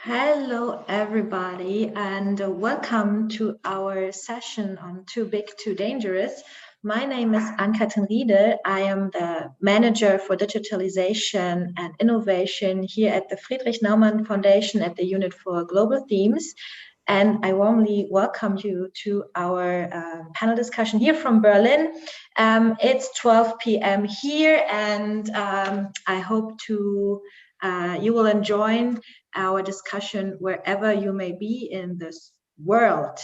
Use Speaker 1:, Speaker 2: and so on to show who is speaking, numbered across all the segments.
Speaker 1: Hello, everybody, and welcome to our session on Too Big, Too Dangerous. My name is Ann-Kathrin Riede. I am the manager for digitalization and innovation here at the Friedrich-Naumann Foundation at the Unit for Global Themes. And I warmly welcome you to our panel discussion here from Berlin. It's 12 p.m. here, and I hope you will enjoy our discussion wherever you may be in this world.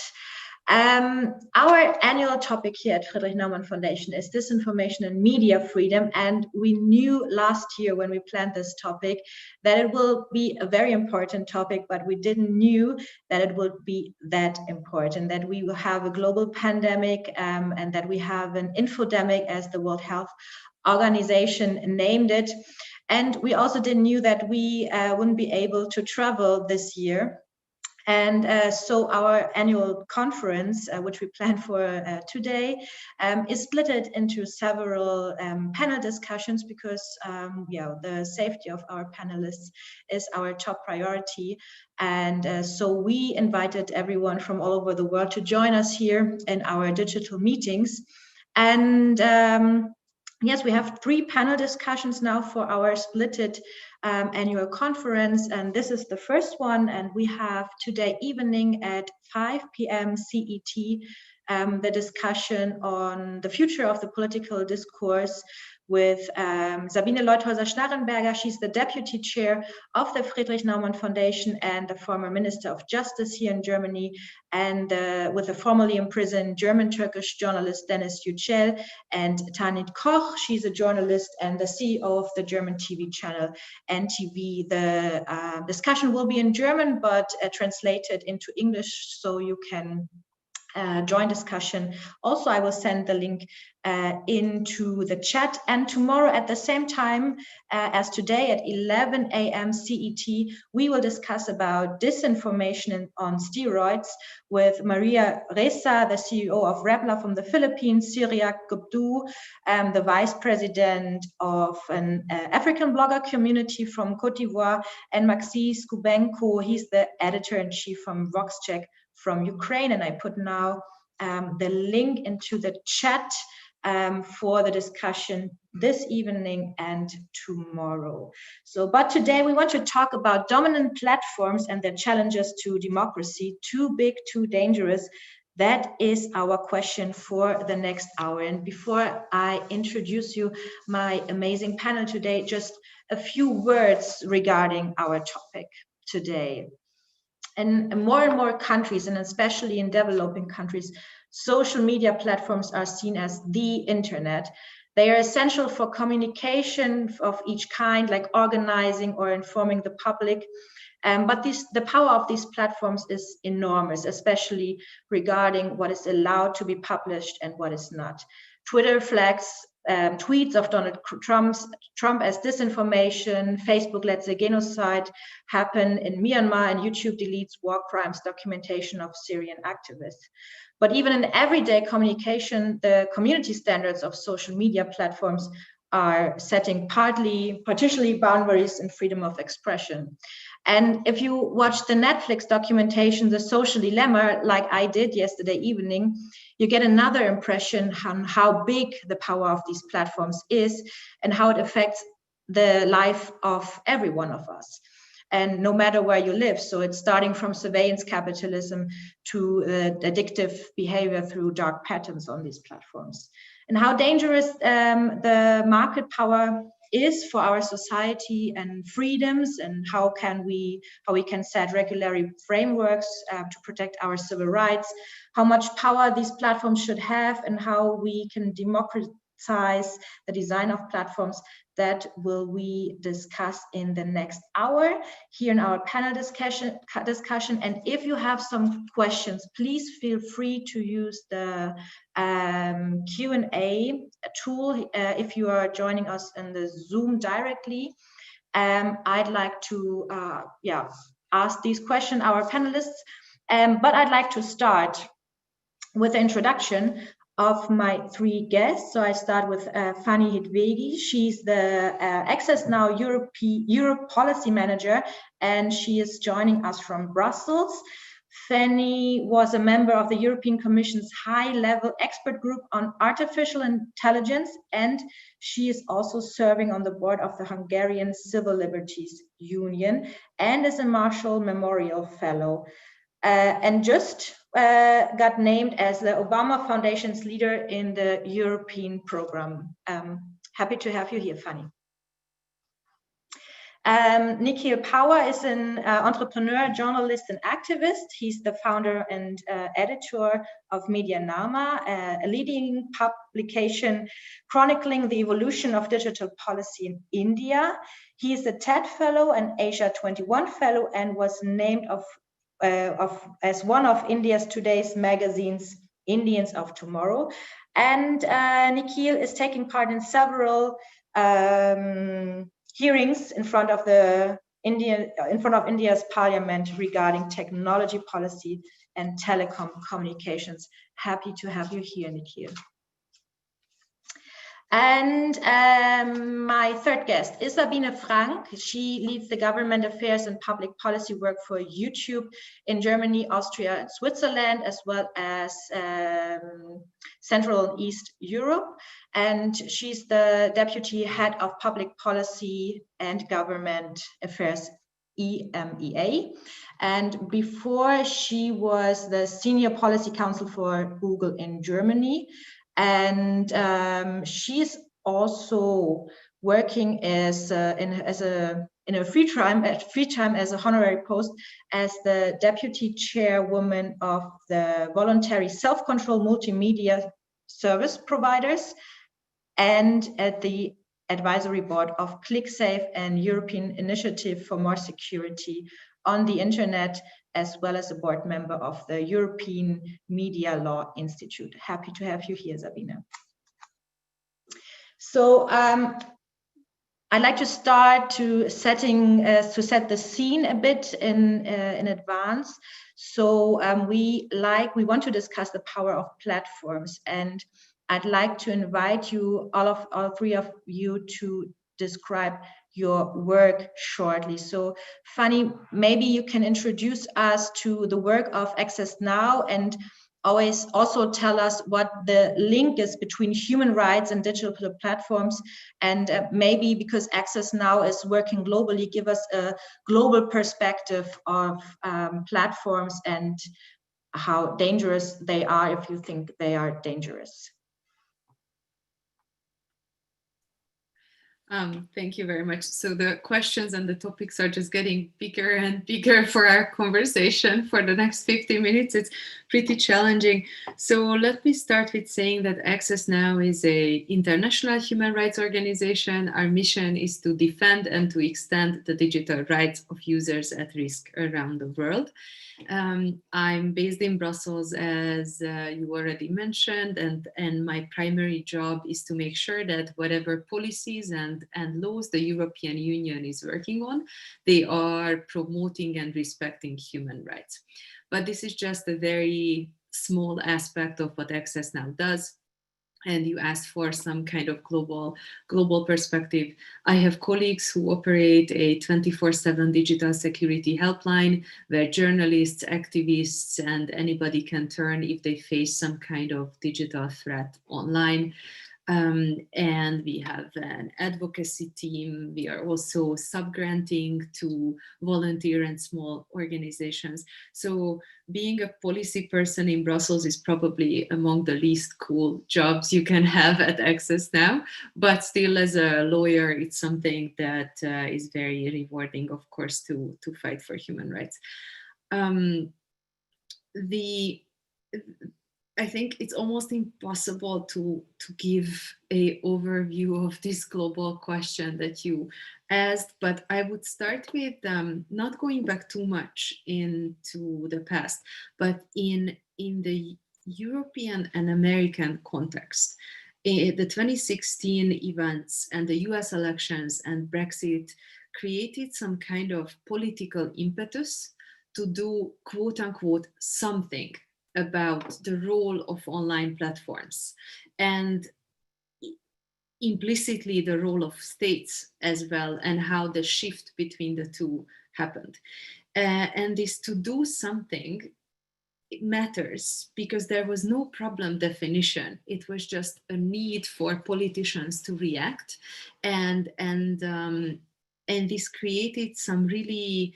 Speaker 1: Our annual topic here at Friedrich-Naumann Foundation is disinformation and media freedom, and we knew last year when we planned this topic that it will be a very important topic, but we didn't knew that it would be that important, that we will have a global pandemic and that we have an infodemic, as the World Health Organization named it. And we also didn't knew that we wouldn't be able to travel this year. And so our annual conference, which we planned for today, is split into several panel discussions because the safety of our panelists is our top priority. And so we invited everyone from all over the world to join us here in our digital meetings. And yes, we have 3 panel discussions now for our splitted annual conference, and this is the first one, and we have today evening at 5 p.m. CET the discussion on the future of the political discourse with Sabine Leuthäuser-Schnarrenberger. She's the deputy chair of the Friedrich-Naumann Foundation and the former Minister of Justice here in Germany, and with the formerly imprisoned German-Turkish journalist Dennis Yücel, and Tanit Koch. She's a journalist and the CEO of the German TV channel NTV. The discussion will be in German, but translated into English, so you can join discussion. Also, I will send the link into the chat. And tomorrow at the same time as today at 11 a.m. CET, we will discuss about disinformation on steroids with Maria Ressa, the CEO of Rappler from the Philippines, Syriac Gobdu, the vice president of an African blogger community from Cote d'Ivoire, and Maxi Skubenko, he's the editor-in-chief from VoxCheck from Ukraine. And I put now the link into the chat for the discussion this evening and tomorrow. But today we want to talk about dominant platforms and their challenges to democracy. Too big, too dangerous. That is our question for the next hour. And before I introduce you my amazing panel today, just a few words regarding our topic today. And more countries, and especially in developing countries, social media platforms are seen as the internet. They are essential for communication of each kind, like organizing or informing the public. But the power of these platforms is enormous, especially regarding what is allowed to be published and what is not. Twitter flags tweets of Donald Trump as disinformation. Facebook lets a genocide happen in Myanmar, and YouTube deletes war crimes documentation of Syrian activists. But even in everyday communication, the community standards of social media platforms are setting partially boundaries in freedom of expression. And if you watch the Netflix documentation, The Social Dilemma, like I did yesterday evening, you get another impression on how big the power of these platforms is and how it affects the life of every one of us. And no matter where you live. So it's starting from surveillance capitalism to addictive behavior through dark patterns on these platforms. And how dangerous the market power is for our society and freedoms, and how we can set regulatory frameworks to protect our civil rights, how much power these platforms should have, and how we can democratize the design of platforms. That will we discuss in the next hour here in our panel discussion. And if you have some questions, please feel free to use the Q&A tool if you are joining us in the Zoom directly. I'd like to ask these questions our panelists, but I'd like to start with the introduction of my three guests. So I start with Fanny Hidvegi. She's the Access Now Europe Policy Manager, and she is joining us from Brussels. Fanny was a member of the European Commission's high-level expert group on artificial intelligence, and she is also serving on the board of the Hungarian Civil Liberties Union and is a Marshall Memorial Fellow. And just got named as the Obama Foundation's leader in the European program. Happy to have you here, Fanny. Nikhil Power is an entrepreneur, journalist, and activist. He's the founder and editor of Media Nama, a leading publication chronicling the evolution of digital policy in India. He is a TED Fellow and Asia 21 Fellow and was named as one of India's Today's magazine's Indians of Tomorrow. And Nikhil is taking part in several hearings in front of India's parliament regarding technology policy and telecom communications. Happy to have you here, Nikhil. And my third guest is Sabine Frank. She leads the government affairs and public policy work for YouTube in Germany, Austria, and Switzerland, as well as Central and East Europe. And she's the deputy head of public policy and government affairs, EMEA. And before, she was the senior policy counsel for Google in Germany. And she's also working in a free time as a honorary post as the deputy chairwoman of the voluntary self-control multimedia service providers and at the advisory board of ClickSafe and European Initiative for More Security on the Internet, as well as a board member of the European Media Law Institute. Happy to have you here, Sabine. So I'd like to start to set the scene a bit in advance. So we want to discuss the power of platforms, and I'd like to invite you, all three of you, to describe your work shortly. So Fanny, maybe you can introduce us to the work of Access Now and always also tell us what the link is between human rights and digital platforms. And maybe because Access Now is working globally, give us a global perspective of platforms and how dangerous they are, if you think they are dangerous.
Speaker 2: Thank you very much. So the questions and the topics are just getting bigger and bigger for our conversation for the next 50 minutes. It's pretty challenging. So let me start with saying that Access Now is an international human rights organization. Our mission is to defend and to extend the digital rights of users at risk around the world. I'm based in Brussels, as you already mentioned, and my primary job is to make sure that whatever policies and laws the European Union is working on, they are promoting and respecting human rights. But this is just a very small aspect of what Access Now does. And you asked for some kind of global perspective. I have colleagues who operate a 24/7 digital security helpline where journalists, activists, and anybody can turn if they face some kind of digital threat online. And we have an advocacy team. We are also subgranting to volunteer and small organizations. So being a policy person in Brussels is probably among the least cool jobs you can have at Access Now. But still, as a lawyer, it's something that is very rewarding, of course, to fight for human rights. I think it's almost impossible to give an overview of this global question that you asked, but I would start with not going back too much into the past, but in the European and American context. The 2016 events and the US elections and Brexit created some kind of political impetus to do, quote unquote, something about the role of online platforms and implicitly the role of states as well, and how the shift between the two happened. And this to do something, it matters because there was no problem definition. It was just a need for politicians to react, and this created some really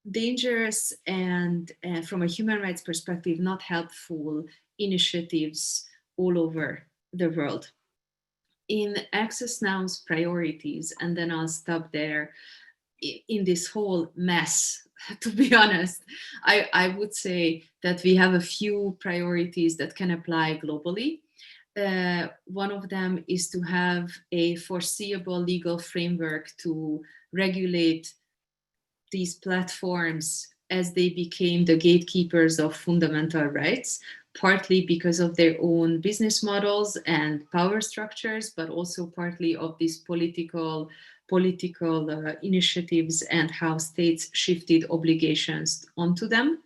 Speaker 2: dangerous and from a human rights perspective, not helpful initiatives all over the world. In Access Now's priorities, and then I'll stop there, in this whole mess, to be honest, I would say that we have a few priorities that can apply globally. One of them is to have a foreseeable legal framework to regulate these platforms as they became the gatekeepers of fundamental rights, partly because of their own business models and power structures, but also partly of these political initiatives and how states shifted obligations onto them.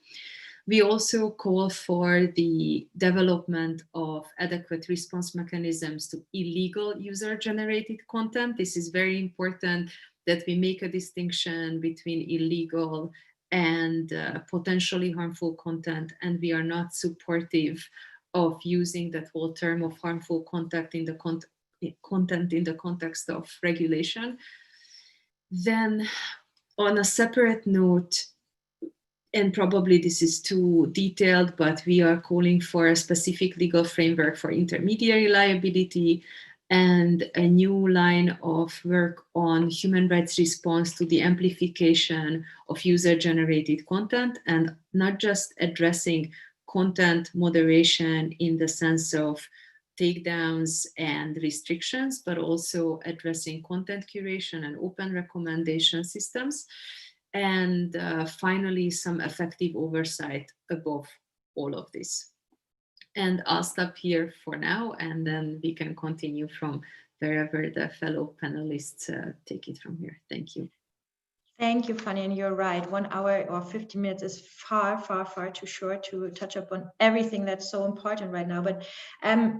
Speaker 2: We also call for the development of adequate response mechanisms to illegal user-generated content. This is very important that we make a distinction between illegal and potentially harmful content, and we are not supportive of using that whole term of harmful content in the content in the context of regulation. Then, on a separate note, and probably this is too detailed, but we are calling for a specific legal framework for intermediary liability and a new line of work on human rights response to the amplification of user-generated content, and not just addressing content moderation in the sense of takedowns and restrictions, but also addressing content curation and open recommendation systems. And finally, some effective oversight above all of this. And I'll stop here for now, and then we can continue from wherever the fellow panelists take it from here. Thank you.
Speaker 1: Thank you, Fanny, and you're right. 1 hour or 50 minutes is far, far, far too short to touch up on everything that's so important right now. But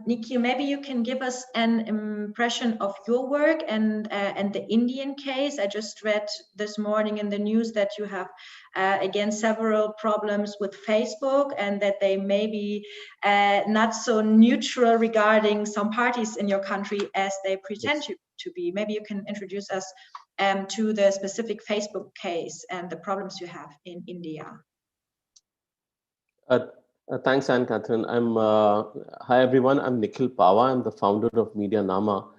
Speaker 1: Nikki, maybe you can give us an impression of your work and the Indian case. I just read this morning in the news that you have, again, several problems with Facebook, and that they may be not so neutral regarding some parties in your country as they pretend to be. Maybe you can introduce us to the specific Facebook case and the problems you have in India.
Speaker 3: Thanks, Anne-Catherine. Hi, everyone. I'm Nikhil Pava. I'm the founder of Media Nama.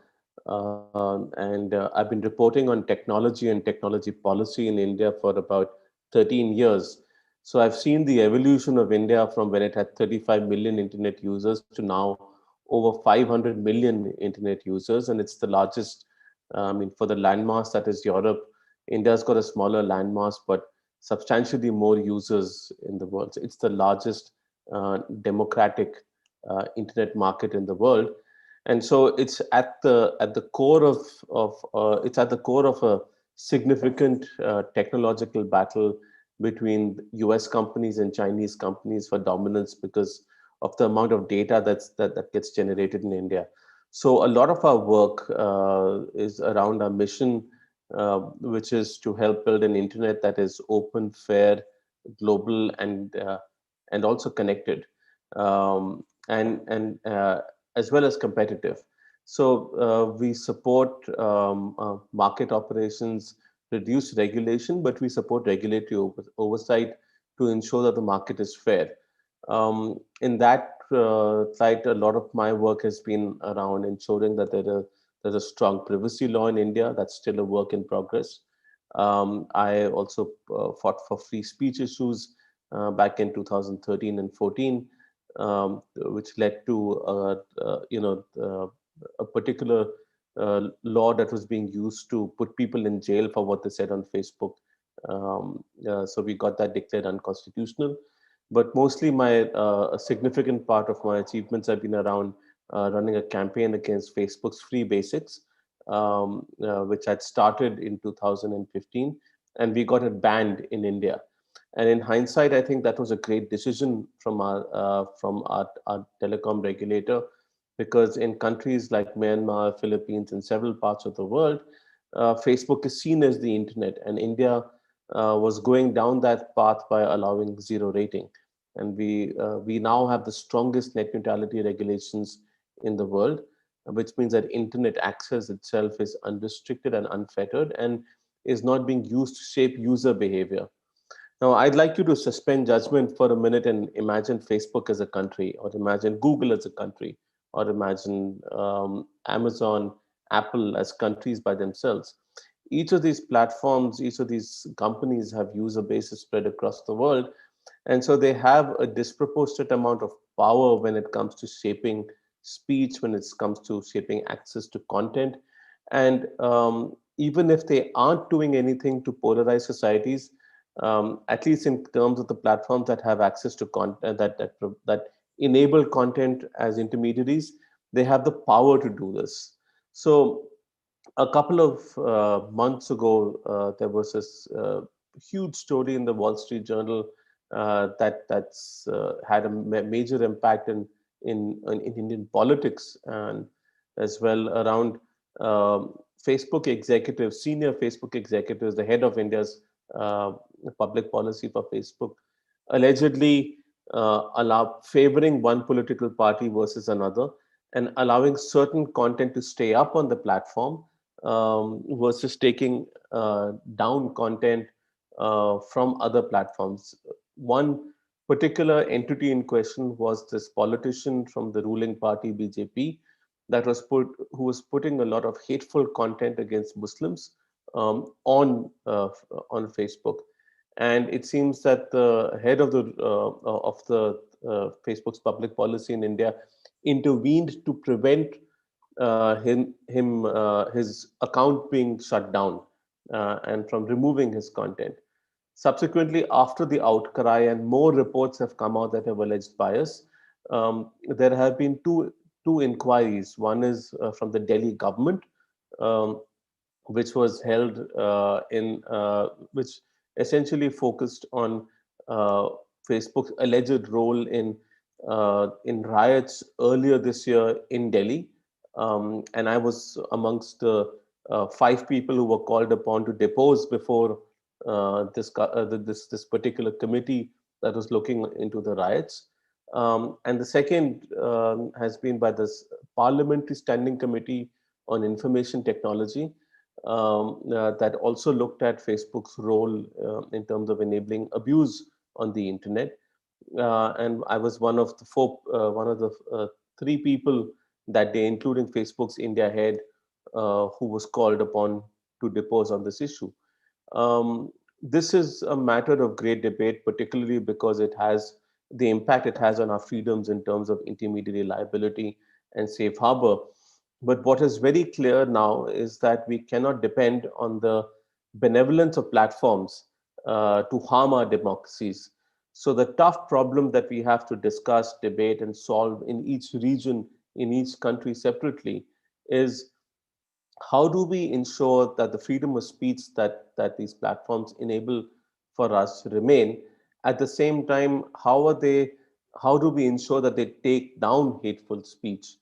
Speaker 3: And I've been reporting on technology and technology policy in India for about 13 years. So I've seen the evolution of India from when it had 35 million internet users to now over 500 million internet users. And it's the largest, for the landmass that is Europe, India's got a smaller landmass, but substantially more users in the world. So it's the largest democratic internet market in the world. And so it's at the core of a significant technological battle between US companies and Chinese companies for dominance because of the amount of data that gets generated in India. So a lot of our work is around our mission, which is to help build an internet that is open, fair, global, and also connected, and as well as competitive. So we support market operations, reduce regulation, but we support regulatory oversight to ensure that the market is fair. In that light, a lot of my work has been around ensuring that there's a strong privacy law in India. That's still a work in progress. I also fought for free speech issues back in 2013 and 14, which led to a particular law that was being used to put people in jail for what they said on Facebook. So we got that declared unconstitutional. But mostly a significant part of my achievements have been around running a campaign against Facebook's free basics, which had started in 2015, and we got it banned in India. And in hindsight, I think that was a great decision from our telecom regulator, because in countries like Myanmar, Philippines, and several parts of the world, Facebook is seen as the internet, and India was going down that path by allowing zero rating. And we now have the strongest net neutrality regulations in the world, which means that internet access itself is unrestricted and unfettered and is not being used to shape user behavior. Now, I'd like you to suspend judgment for a minute and imagine Facebook as a country, or imagine Google as a country, or imagine Amazon, Apple as countries by themselves. Each of these platforms, each of these companies have user bases spread across the world. And so they have a disproportionate amount of power when it comes to shaping speech, when it comes to shaping access to content. And even if they aren't doing anything to polarize societies, at least in terms of the platforms that have access to content, that enable content as intermediaries, they have the power to do this. So a couple of months ago, there was this huge story in the Wall Street Journal that's had a major impact in Indian politics, and as well around Facebook executives, senior Facebook executives, the head of India's uh, public policy for Facebook, allegedly allow favoring one political party versus another, and allowing certain content to stay up on the platform versus taking down content from other platforms. One particular entity in question was this politician from the ruling party BJP who was putting a lot of hateful content against Muslims on Facebook. And it seems that the head of the Facebook's public policy in India intervened to prevent his account being shut down and from removing his content. Subsequently, after the outcry and more reports have come out that have alleged bias, there have been two inquiries. One is from the Delhi government, um, which was held in which essentially focused on uh, Facebook's alleged role in riots earlier this year in Delhi, and I was amongst the five people who were called upon to depose before this particular committee that was looking into the riots. And the second has been by this Parliamentary Standing Committee on Information Technology, that also looked at Facebook's role in terms of enabling abuse on the internet. And I was one of the three people that day, including Facebook's India head, who was called upon to depose on this issue. Um, this is a matter of great debate, particularly because it has the impact it has on our freedoms in terms of intermediary liability and safe harbor. But what is very clear now is that we cannot depend on the benevolence of platforms to harm our democracies. So the tough problem that we have to discuss, debate, and solve in each region, in each country separately, is how do we ensure that the freedom of speech that these platforms enable for us remain? At the same time, how do we ensure that they take down hateful speech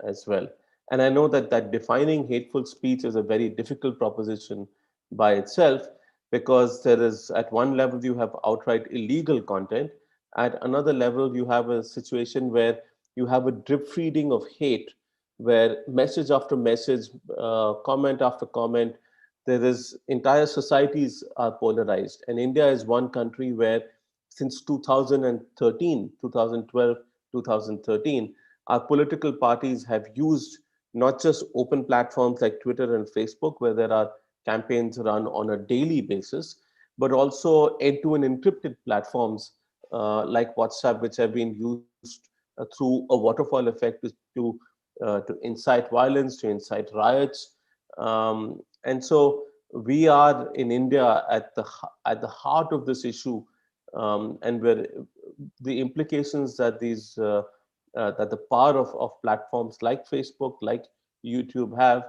Speaker 3: as well? And I know that defining hateful speech is a very difficult proposition by itself, because there is, at one level you have outright illegal content, at another level you have a situation where you have a drip feeding of hate, where message after message, comment after comment, there is entire societies are polarized. And India is one country where since 2013, 2012, 2013, our political parties have used not just open platforms like Twitter and Facebook, where there are campaigns run on a daily basis, but also end-to-end encrypted platforms like WhatsApp, which have been used through a waterfall effect to incite violence, to incite riots. And so we are in India at the heart of this issue, and where the implications that the power of platforms like Facebook, like YouTube have,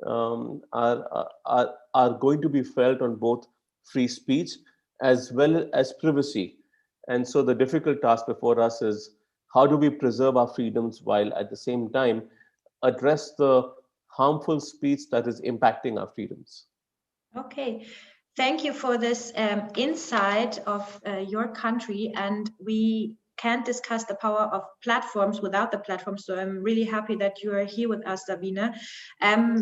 Speaker 3: are going to be felt on both free speech as well as privacy. And so the difficult task before us is how do we preserve our freedoms while at the same time address the harmful speech that is impacting our freedoms?
Speaker 1: Okay, thank you for this insight of your country, and we can't discuss the power of platforms without the platform. So I'm really happy that you are here with us, Davina.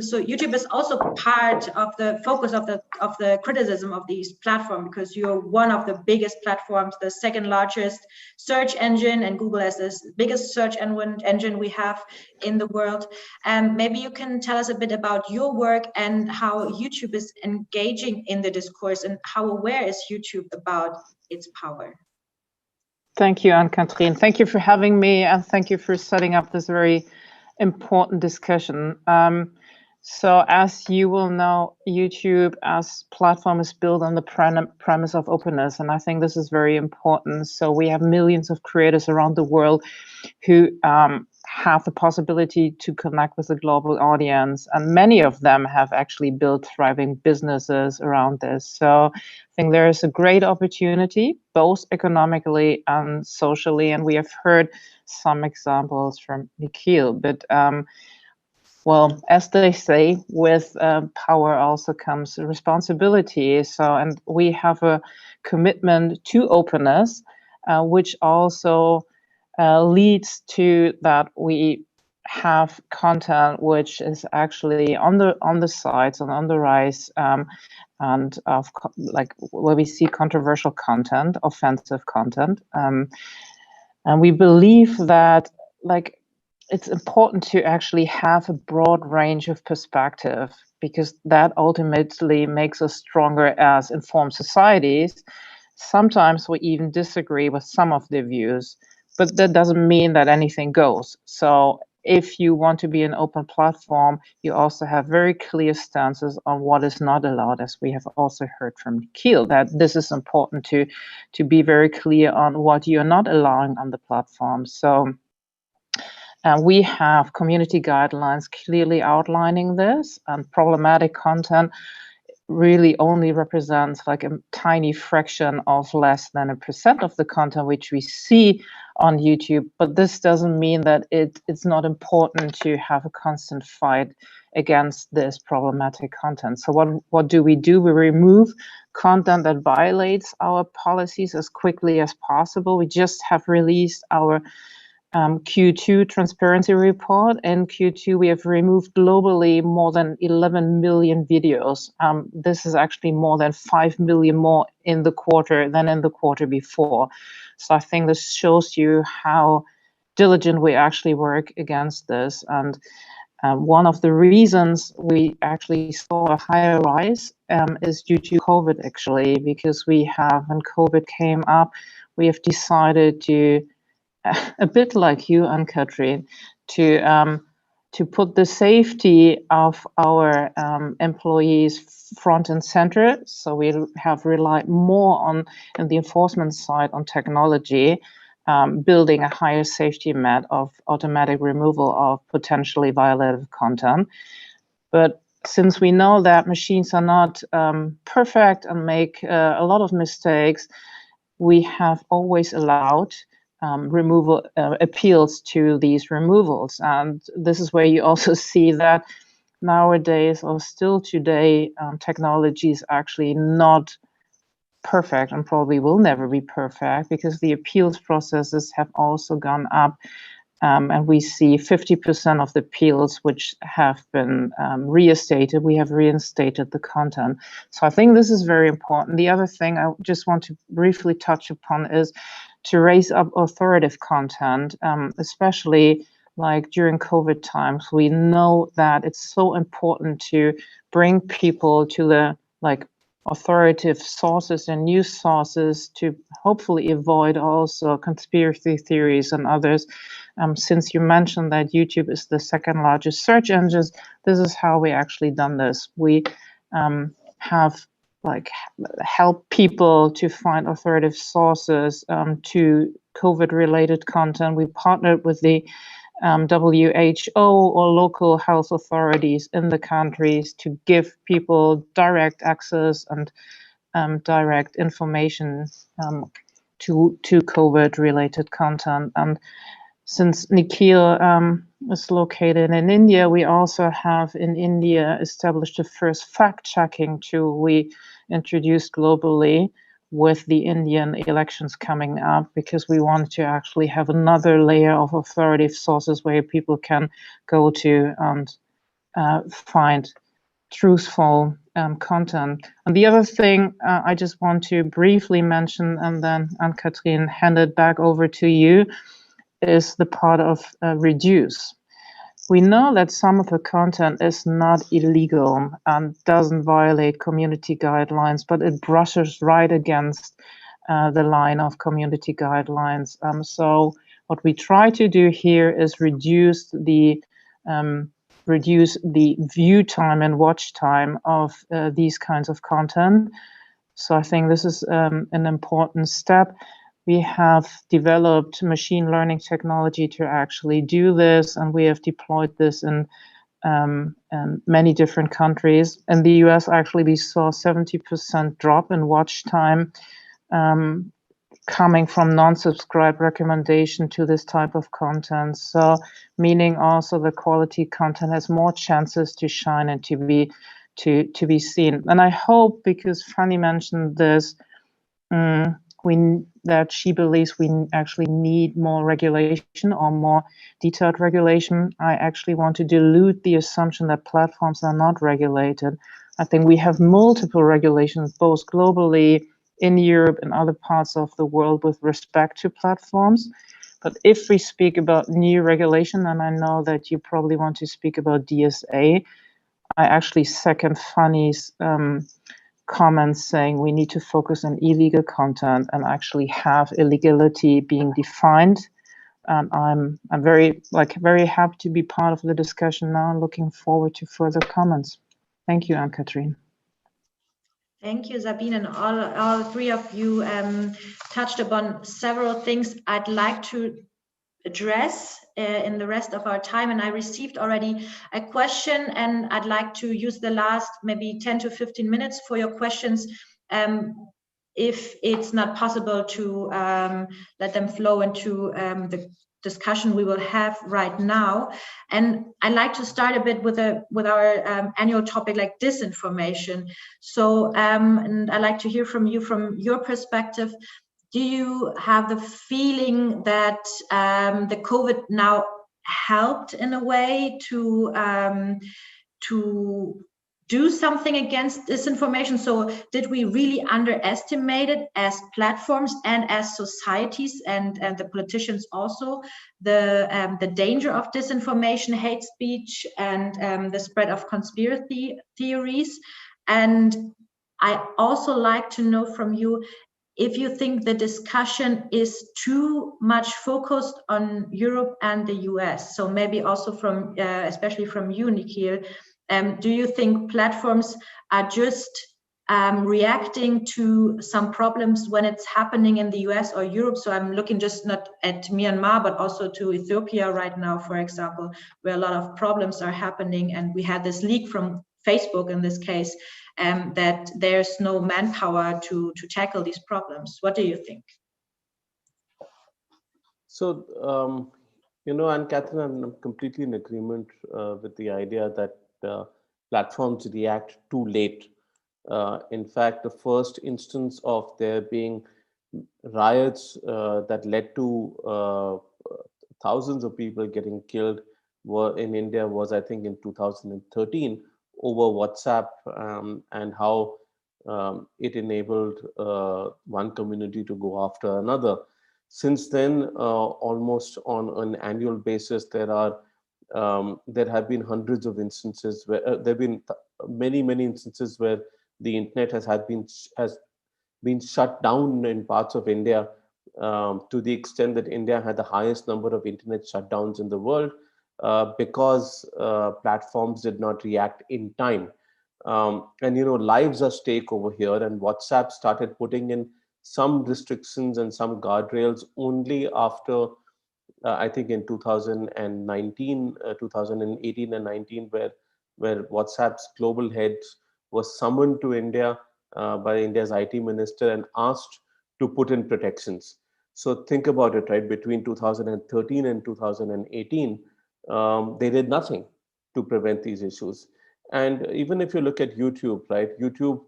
Speaker 1: So YouTube is also part of the focus of the criticism of these platforms, because you're one of the biggest platforms, the second largest search engine, and Google is the biggest search engine we have in the world. Maybe you can tell us a bit about your work and how YouTube is engaging in the discourse, and how aware is YouTube about its power?
Speaker 4: Thank you, Anne-Catherine. Thank you for having me, and thank you for setting up this very important discussion. So as you will know, YouTube as platform is built on the premise of openness, and I think this is very important. So we have millions of creators around the world who have the possibility to connect with a global audience, and many of them have actually built thriving businesses around this. So I think there is a great opportunity, both economically and socially, and we have heard some examples from Nikhil, but well, as they say, with power also comes responsibility. So, and we have a commitment to openness, which also leads to that we have content which is actually on the sides and on the rise, and of like where we see controversial content, offensive content, and we believe that like it's important to actually have a broad range of perspective, because that ultimately makes us stronger as informed societies. Sometimes we even disagree with some of the views, but that doesn't mean that anything goes. So if you want to be an open platform, you also have very clear stances on what is not allowed, as we have also heard from Nikhil, that this is important to be very clear on what you're not allowing on the platform. So we have community guidelines clearly outlining this, and problematic content really only represents like a tiny fraction of less than 1% of the content which we see on YouTube. But this doesn't mean that it's not important to have a constant fight against this problematic content. So what do? We remove content that violates our policies as quickly as possible. We just have released our Q2 transparency report. In Q2, we have removed globally more than 11 million videos. This is actually more than 5 million more in the quarter than in the quarter before. So I think this shows you how diligent we actually work against this. And one of the reasons we actually saw a higher rise is due to COVID, actually, because when COVID came up, we have decided to, a bit like you, Anne-Catherine, to put the safety of our employees front and center. So we have relied more on the enforcement side on technology, building a higher safety net of automatic removal of potentially violative content. But since we know that machines are not perfect and make a lot of mistakes, we have always allowed removal appeals to these removals. And this is where you also see that nowadays, or still today, technology is actually not perfect and probably will never be perfect, because the appeals processes have also gone up. And we see 50% of the appeals which have been reinstated, we have reinstated the content. So I think this is very important. The other thing I just want to briefly touch upon is to raise up authoritative content, especially like during COVID times. We know that it's so important to bring people to the like authoritative sources and news sources to hopefully avoid also conspiracy theories and others. Since you mentioned that YouTube is the second largest search engine, this is how we actually done this. We have like help people to find authoritative sources to COVID-related content. We partnered with the WHO or local health authorities in the countries to give people direct access and direct information to COVID-related content. And since Nikhil is located in India, we also have in India established the first fact-checking tool we introduced globally with the Indian elections coming up, because we wanted to actually have another layer of authoritative sources where people can go to and find truthful content. And the other thing I just want to briefly mention, and then Anne-Catherine, hand it back over to you, is the part of reduce. We know that some of the content is not illegal and doesn't violate community guidelines, but it brushes right against the line of community guidelines. So what we try to do here is reduce the view time and watch time of these kinds of content. So I think this is an important step. We have developed machine learning technology to actually do this, and we have deployed this in many different countries. In the US, actually, we saw 70% drop in watch time coming from non-subscribe recommendation to this type of content. So meaning also the quality content has more chances to shine and to be seen. And I hope, because Fanny mentioned this, that she believes we actually need more regulation or more detailed regulation. I actually want to dilute the assumption that platforms are not regulated. I think we have multiple regulations, both globally, in Europe and other parts of the world, with respect to platforms. But if we speak about new regulation, and I know that you probably want to speak about DSA, I actually second Fanny's comments saying we need to focus on illegal content and actually have illegality being defined. And I'm very happy to be part of the discussion now and looking forward to further comments. Thank you, Anne-Catherine.
Speaker 1: Thank you, Sabine, and all three of you touched upon several things I'd like to address in the rest of our time. And I received already a question, and I'd like to use the last maybe 10 to 15 minutes for your questions. If it's not possible to let them flow into the discussion we will have right now. And I'd like to start a bit with our annual topic, like disinformation. So and I'd like to hear from you, from your perspective. Do you have the feeling that the COVID now helped in a way to do something against disinformation? So did we really underestimate it as platforms and as societies and the politicians also, the danger of disinformation, hate speech, and the spread of conspiracy theories? And I also like to know from you if you think the discussion is too much focused on Europe and the US. So maybe also from, especially from you, Nikhil, do you think platforms are just reacting to some problems when it's happening in the US or Europe? So I'm looking just not at Myanmar, but also to Ethiopia right now, for example, where a lot of problems are happening. And we had this leak from Facebook in this case, that there's no manpower to tackle these problems. What do you think?
Speaker 3: So, Anne-Catherine, I'm completely in agreement with the idea that platforms react too late. In fact, the first instance of there being riots that led to thousands of people getting killed in India was, I think, in 2013 over WhatsApp, and how it enabled one community to go after another. Since then, almost on an annual basis, there have been hundreds of instances where there have been many instances where the internet has been shut down in parts of India, to the extent that India had the highest number of internet shutdowns in the world, because platforms did not react in time. And lives are stake over here, and WhatsApp started putting in some restrictions and some guardrails only after I think in 2019, 2018 and 19, where WhatsApp's global heads was summoned to India by India's IT minister and asked to put in protections. So think about it, right? Between 2013 and 2018, they did nothing to prevent these issues. And even if you look at YouTube, right? YouTube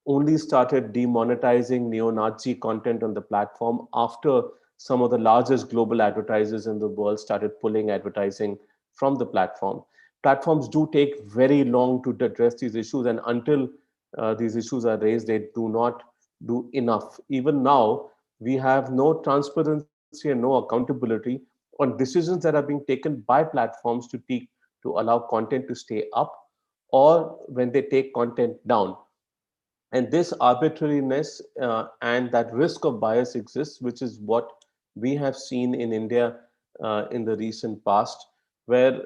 Speaker 3: only started demonetizing neo-Nazi content on the platform after some of the largest global advertisers in the world started pulling advertising from the platform. Platforms do take very long to address these issues, and until these issues are raised, they do not do enough. Even now, we have no transparency and no accountability on decisions that are being taken by platforms to allow content to stay up, or when they take content down. And this arbitrariness and that risk of bias exists, which is what we have seen in India in the recent past, where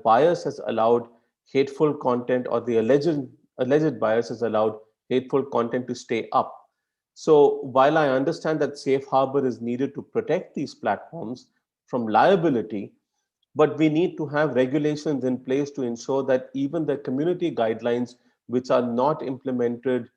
Speaker 3: bias has allowed hateful content, or the alleged bias has allowed hateful content to stay up. So while I understand that safe harbor is needed to protect these platforms from liability, but we need to have regulations in place to ensure that even the community guidelines, which are not implemented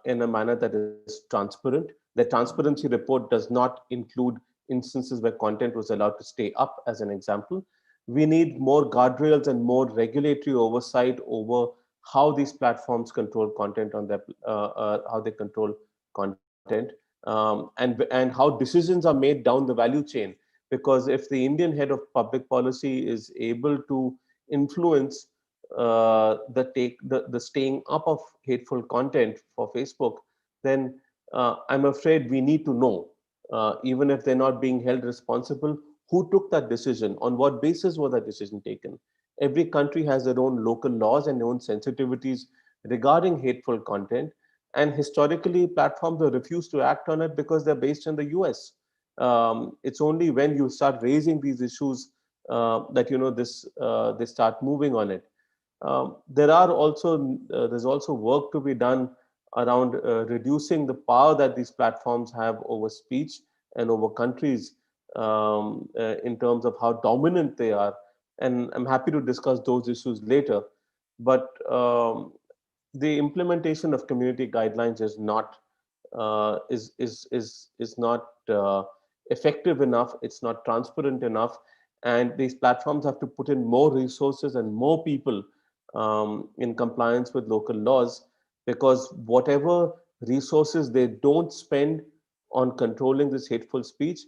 Speaker 3: in a manner that is transparent, the transparency report does not include instances where content was allowed to stay up, as an example. We need more guardrails and more regulatory oversight over how these platforms control content on their how they control content, and how decisions are made down the value chain. Because if the Indian head of public policy is able to influence the staying up of hateful content for Facebook, then I'm afraid we need to know, even if they're not being held responsible, who took that decision, on what basis was that decision taken. Every country has their own local laws and their own sensitivities regarding hateful content, and historically platforms have refused to act on it because they're based in the US. It's only when you start raising these issues that they start moving on it. There's also work to be done around reducing the power that these platforms have over speech and over countries, in terms of how dominant they are. And I'm happy to discuss those issues later. But the implementation of community guidelines is not effective enough. It's not transparent enough, and these platforms have to put in more resources and more people in compliance with local laws, because whatever resources they don't spend on controlling this hateful speech,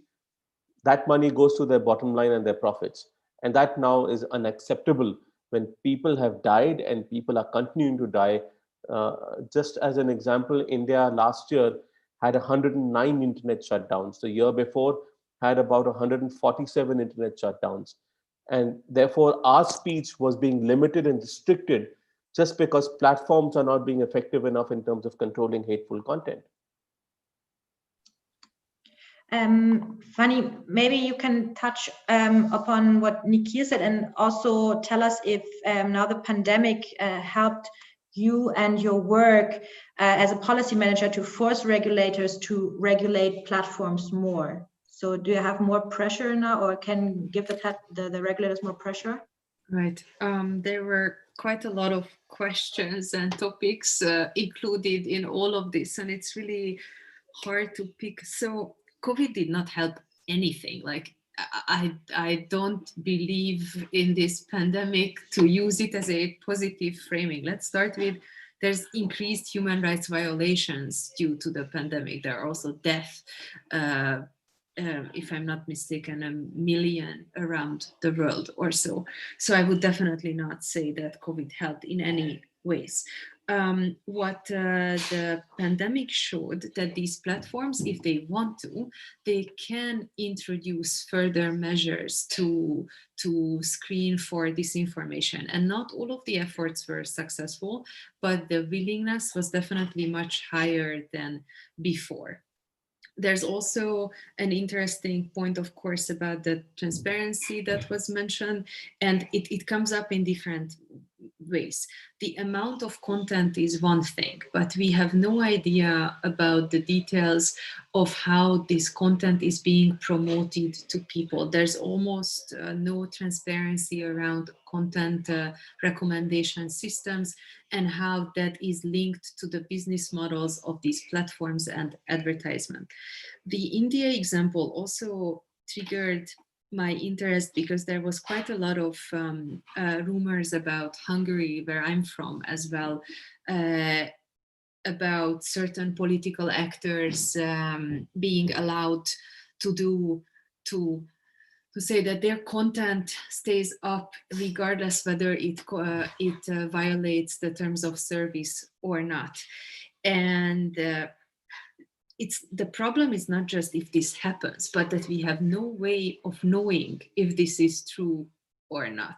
Speaker 3: that money goes to their bottom line and their profits. And that now is unacceptable when people have died and people are continuing to die. Just as an example, India last year had 109 internet shutdowns. The year before had about 147 internet shutdowns. And therefore, our speech was being limited and restricted just because platforms are not being effective enough in terms of controlling hateful content.
Speaker 1: Funny, maybe you can touch upon what Nikhil said, and also tell us if now the pandemic helped you and your work as a policy manager to force regulators to regulate platforms more. So do you have more pressure now, or can give the regulators more pressure?
Speaker 2: Right. There were quite a lot of questions and topics included in all of this, and it's really hard to pick. So COVID did not help anything. Like I don't believe in this pandemic to use it as a positive framing. Let's start with there's increased human rights violations due to the pandemic. There are also deaths. If I'm not mistaken, 1 million around the world or so. So I would definitely not say that COVID helped in any ways. What the pandemic showed that these platforms, if they want to, they can introduce further measures to screen for disinformation. And not all of the efforts were successful, but the willingness was definitely much higher than before. There's also an interesting point, of course, about the transparency that was mentioned, and it comes up in different ways. The amount of content is one thing, but we have no idea about the details of how this content is being promoted to people. There's almost no transparency around content recommendation systems and how that is linked to the business models of these platforms and advertisement. The India example also triggered my interest because there was quite a lot of rumors about Hungary, where I'm from as well, about certain political actors being allowed to say that their content stays up regardless whether it violates the terms of service or not. And the problem is not just if this happens, but that we have no way of knowing if this is true or not.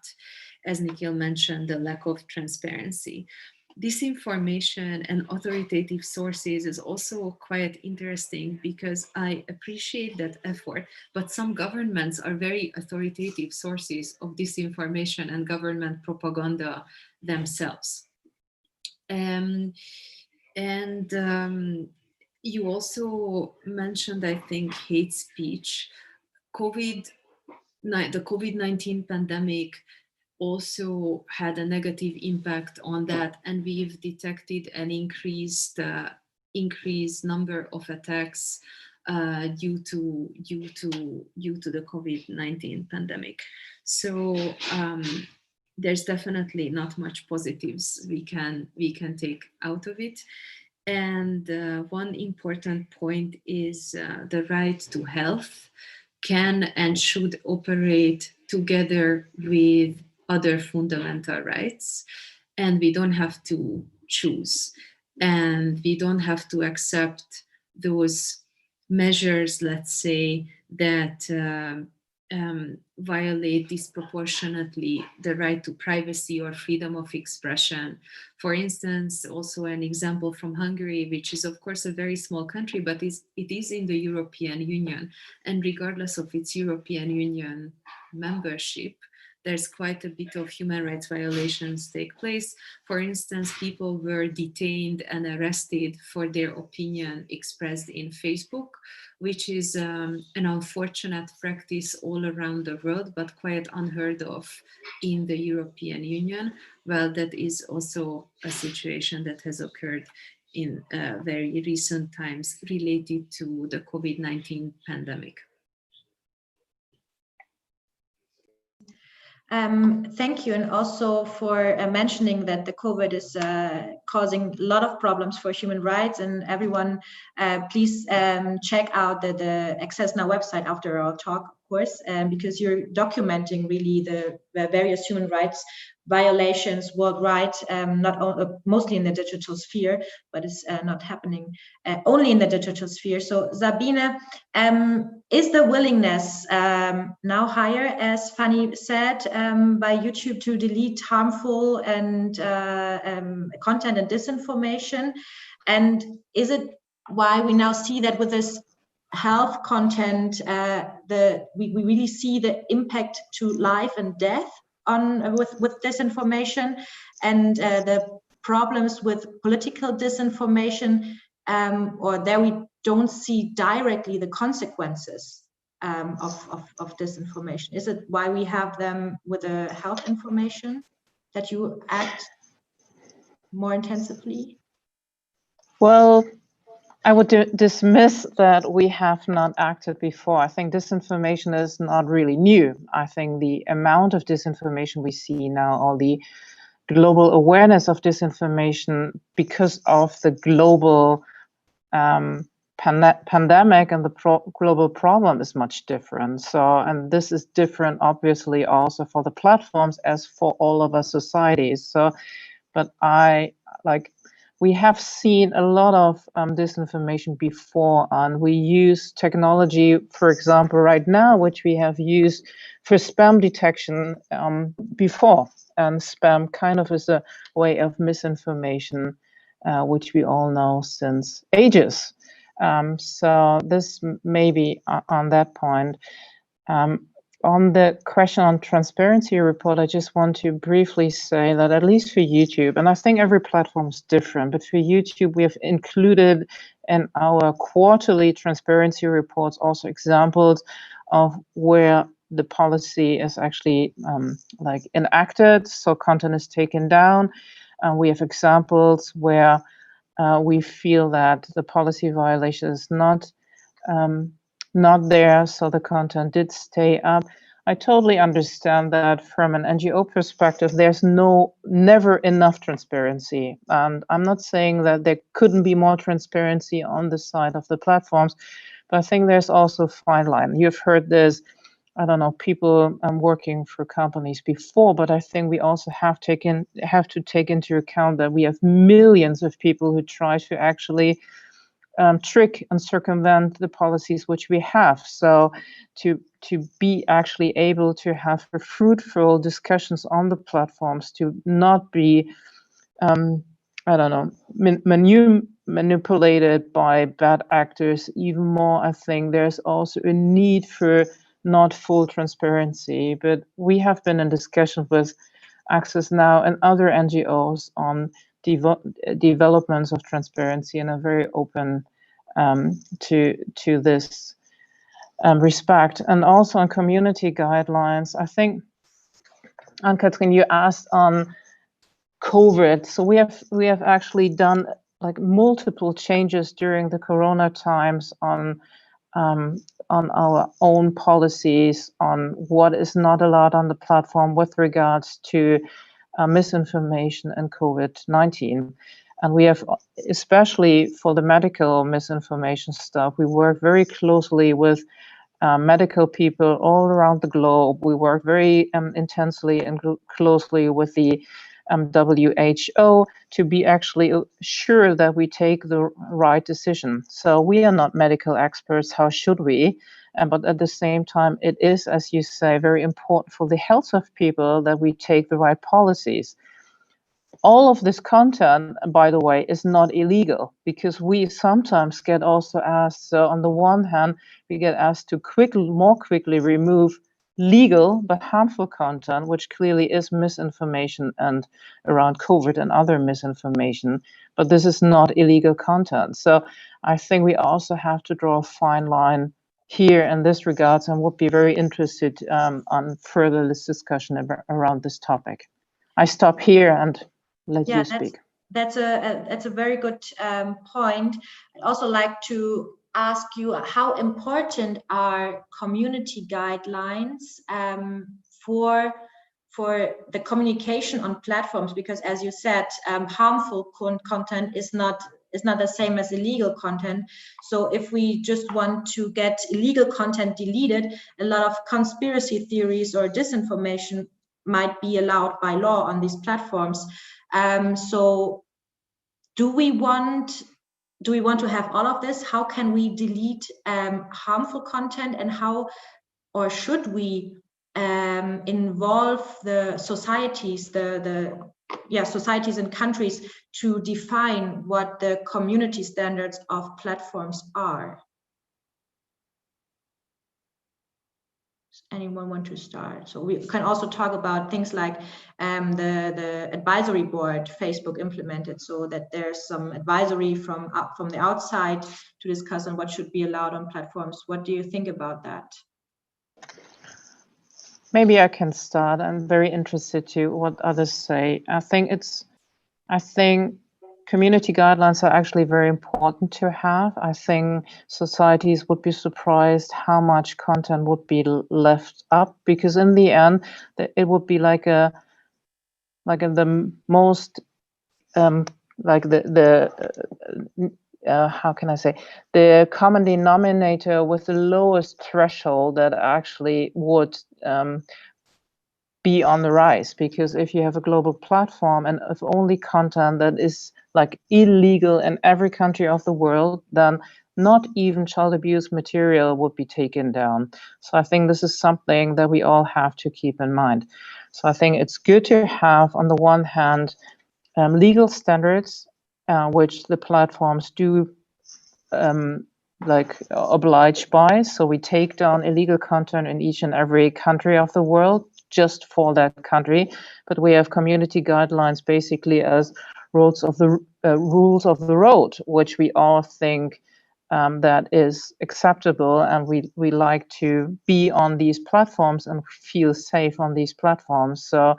Speaker 2: As Nikhil mentioned, the lack of transparency. Disinformation and authoritative sources is also quite interesting because I appreciate that effort, but some governments are very authoritative sources of disinformation and government propaganda themselves. You also mentioned, I think, hate speech. The COVID-19 pandemic also had a negative impact on that, and we've detected an increased number of attacks due to the COVID-19 pandemic. So there's definitely not much positives we can take out of it. And one important point is the right to health can and should operate together with other fundamental rights, and we don't have to choose, and we don't have to accept those measures, let's say, that violate disproportionately the right to privacy or freedom of expression. For instance, also an example from Hungary, which is of course a very small country, but it is in the European Union. And regardless of its European Union membership, there's quite a bit of human rights violations take place. For instance, people were detained and arrested for their opinion expressed in Facebook, which is an unfortunate practice all around the world, but quite unheard of in the European Union. Well, that is also a situation that has occurred in very recent times related to the COVID-19 pandemic.
Speaker 1: Thank you, and also for mentioning that the COVID is causing a lot of problems for human rights. And everyone, please check out the Access Now website after our talk, of course, because you're documenting really the various human rights violations worldwide, mostly in the digital sphere, but it's not happening only in the digital sphere. So Sabine, is the willingness now higher, as Fanny said, by YouTube to delete harmful and content and disinformation? And is it why we now see that with this health content, we really see the impact to life and death with disinformation, and the problems with political disinformation, or there we don't see directly the consequences of disinformation? Is it why we have them with the health information that you act more intensively?
Speaker 4: Well, I would dismiss that we have not acted before. I think disinformation is not really new. I think the amount of disinformation we see now, or the global awareness of disinformation because of the global pandemic and the global problem is much different. So, and this is different, obviously, also for the platforms as for all of our societies. So, but we have seen a lot of disinformation before, and we use technology, for example, right now, which we have used for spam detection before. And spam kind of is a way of misinformation, which we all know since ages. So this maybe on that point. on the question on transparency report, I just want to briefly say that at least for YouTube, and I think every platform is different, but for YouTube, we have included in our quarterly transparency reports also examples of where the policy is actually like enacted, so content is taken down. We have examples where we feel that the policy violation is not there, so the content did stay up. I totally understand that from an NGO perspective, there's never enough transparency. And I'm not saying that there couldn't be more transparency on the side of the platforms, but I think there's also a fine line. You've heard this, I don't know, people working for companies before, but I think we also have to take into account that we have millions of people who try to actually trick and circumvent the policies which we have. So to be actually able to have fruitful discussions on the platforms, to not be, I don't know, manipulated by bad actors even more, I think there's also a need for not full transparency. But we have been in discussion with Access Now and other NGOs on developments of transparency, and are very open to this respect. And also on community guidelines, I think, Anne-Catherine, you asked on COVID. So we have actually done like multiple changes during the Corona times on our own policies, on what is not allowed on the platform with regards to misinformation and COVID-19. And we have, especially for the medical misinformation stuff, we work very closely with medical people all around the globe. We work very intensely and closely with the WHO to be actually sure that we take the right decision. So we are not medical experts, how should we? But at the same time, it is, as you say, very important for the health of people that we take the right policies. All of this content, by the way, is not illegal, because we sometimes get also asked, so on the one hand, we get asked to more quickly remove legal but harmful content, which clearly is misinformation and around COVID and other misinformation, but this is not illegal content. So I think we also have to draw a fine line here in this regards, and would be very interested on further this discussion around this topic. I stop here and let you speak.
Speaker 1: That's a very good point. I'd also like to ask you, how important are community guidelines for the communication on platforms? Because as you said, harmful content is not the same as illegal content. So if we just want to get illegal content deleted, a lot of conspiracy theories or disinformation might be allowed by law on these platforms. So do we want to have all of this? How can we delete harmful content, and how, or should we involve the societies, societies and countries to define what the community standards of platforms are? Anyone want to start? So we can also talk about things like the advisory board Facebook implemented, so that there's some advisory from the outside to discuss on what should be allowed on platforms. What do you think about that?
Speaker 4: Maybe I can start. I'm very interested to what others say. I think community guidelines are actually very important to have. I think societies would be surprised how much content would be left up, because in the end, it would be like the most how can I say, the common denominator with the lowest threshold that actually would be on the rise. Because if you have a global platform and if only content that is like illegal in every country of the world, then not even child abuse material would be taken down. So I think this is something that we all have to keep in mind. So I think it's good to have, on the one hand, legal standards, which the platforms do like obliged by. So we take down illegal content in each and every country of the world just for that country, but we have community guidelines basically as rules of the road, which we all think that is acceptable, and we like to be on these platforms and feel safe on these platforms. So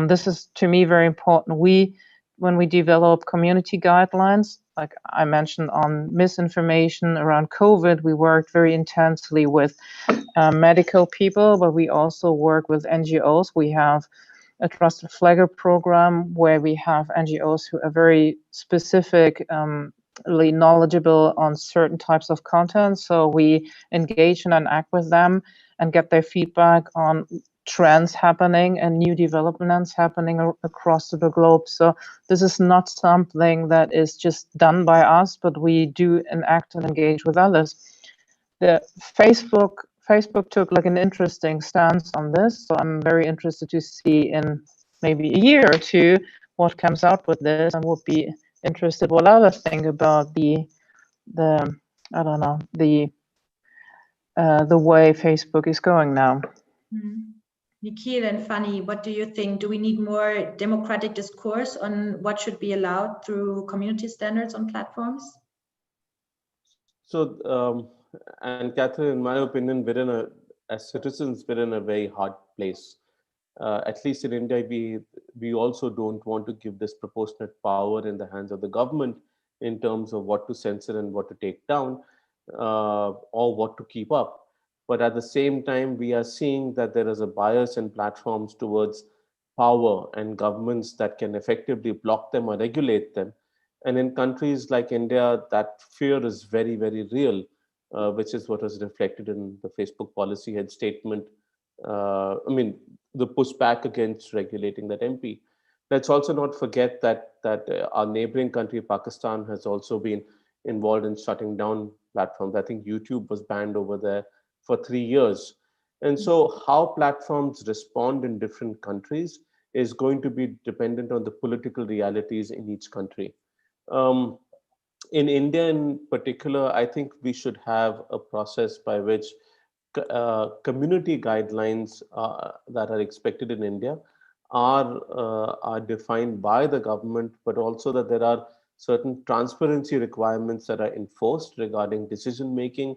Speaker 4: this is, to me, very important. When we develop community guidelines, like I mentioned on misinformation around COVID, we worked very intensely with medical people, but we also work with NGOs. We have a trusted flagger program where we have NGOs who are very specific, knowledgeable on certain types of content. So we engage and act with them and get their feedback on trends happening and new developments happening across the globe. So this is not something that is just done by us, but we do act and engage with others. The Facebook took like an interesting stance on this, so I'm very interested to see in maybe a year or two what comes out with this, and would be interested what others think about the I don't know, the way Facebook is going now.
Speaker 1: Nikhil and Fanny, what do you think? Do we need more democratic discourse on what should be allowed through community standards on platforms?
Speaker 3: So, and Catherine, in my opinion, as citizens, we're in a very hard place. At least in India, we also don't want to give disproportionate power in the hands of the government in terms of what to censor and what to take down, or what to keep up. But at the same time, we are seeing that there is a bias in platforms towards power and governments that can effectively block them or regulate them. And in countries like India, that fear is very, very real, which is what was reflected in the Facebook policy head statement. The pushback against regulating that MP. Let's also not forget that our neighboring country, Pakistan, has also been involved in shutting down platforms. I think YouTube was banned over there for 3 years. And so how platforms respond in different countries is going to be dependent on the political realities in each country. In India in particular, I think we should have a process by which community guidelines that are expected in India are defined by the government, but also that there are certain transparency requirements that are enforced regarding decision making,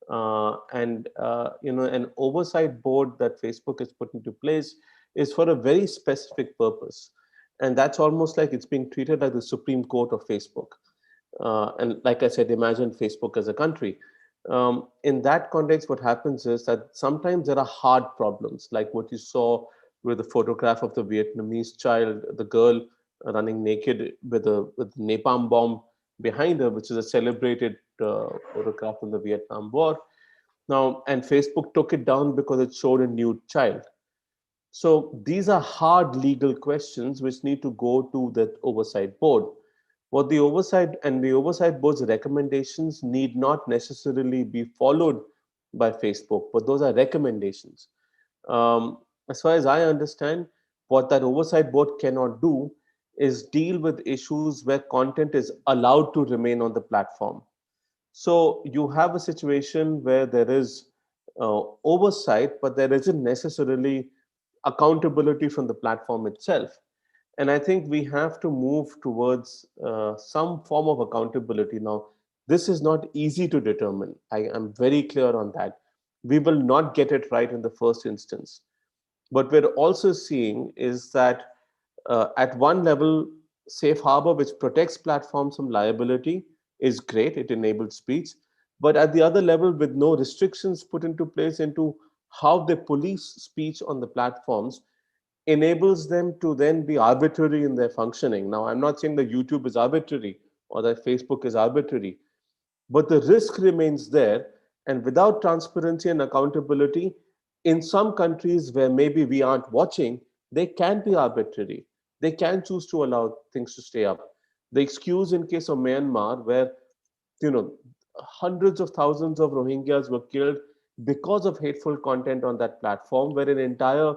Speaker 3: and an oversight board that Facebook has put into place is for a very specific purpose, and that's almost like it's being treated like the Supreme Court of Facebook. And like I said, imagine Facebook as a country. In that context, what happens is that sometimes there are hard problems, like what you saw with the photograph of the Vietnamese child, the girl running naked with a napalm bomb behind her, which is a celebrated photograph from the Vietnam War. Now, and Facebook took it down because it showed a nude child. So these are hard legal questions which need to go to the oversight board. What the oversight board's recommendations need not necessarily be followed by Facebook, but those are recommendations. As far as I understand, what that oversight board cannot do is deal with issues where content is allowed to remain on the platform. So you have a situation where there is oversight, but there isn't necessarily accountability from the platform itself. And I think we have to move towards some form of accountability. Now, this is not easy to determine. I am very clear on that. We will not get it right in the first instance. But we're also seeing is that at one level, safe harbor, which protects platforms from liability, is great. It enables speech. But at the other level, with no restrictions put into place into how they police speech on the platforms, enables them to then be arbitrary in their functioning. Now, I'm not saying that YouTube is arbitrary or that Facebook is arbitrary, but the risk remains there. And without transparency and accountability, in some countries where maybe we aren't watching, they can be arbitrary. They can choose to allow things to stay up. The excuse in case of Myanmar, where you know hundreds of thousands of Rohingyas were killed because of hateful content on that platform, where an entire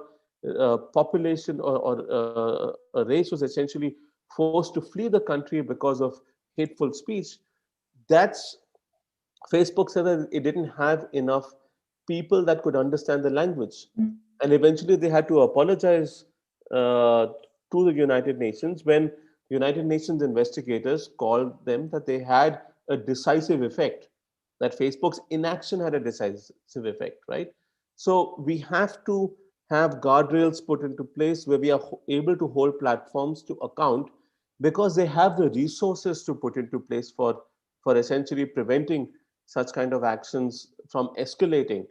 Speaker 3: population or a race was essentially forced to flee the country because of hateful speech. That's Facebook said that it didn't have enough people that could understand the language.
Speaker 1: Mm.
Speaker 3: And eventually they had to apologize to the United Nations when United Nations investigators called them that they had a decisive effect, that Facebook's inaction had a decisive effect, right? So we have to have guardrails put into place where we are able to hold platforms to account because they have the resources to put into place for essentially preventing such kind of actions from escalating.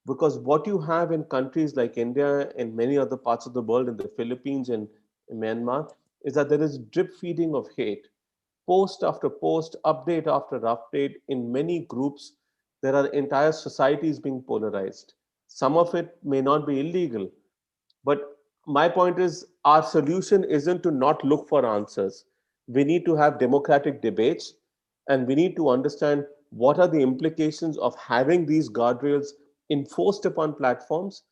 Speaker 3: Because what you have in countries like India and many other parts of the world, in the Philippines and Myanmar, is that there is drip feeding of hate. Post after post, update after update, in many groups, there are entire societies being polarized. Some of it may not be illegal, but my point is our solution isn't to not look for answers. We need to have democratic debates, and we need to understand what are the implications of having these guardrails enforced upon platforms.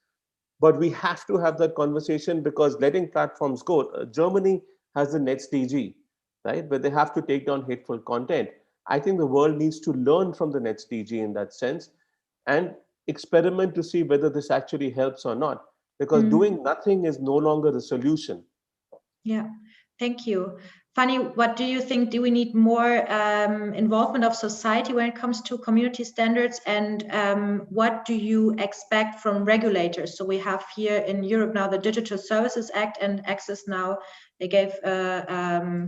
Speaker 3: But we have to have that conversation because letting platforms go. Germany has the NetzDG, right, where they have to take down hateful content. I think the world needs to learn from the NetzDG in that sense and experiment to see whether this actually helps or not. Because
Speaker 1: Mm.
Speaker 3: doing nothing is no longer the solution.
Speaker 1: Yeah, thank you. Fanny, what do you think? Do we need more involvement of society when it comes to community standards? And what do you expect from regulators? So we have here in Europe now the Digital Services Act and Access Now. They gave a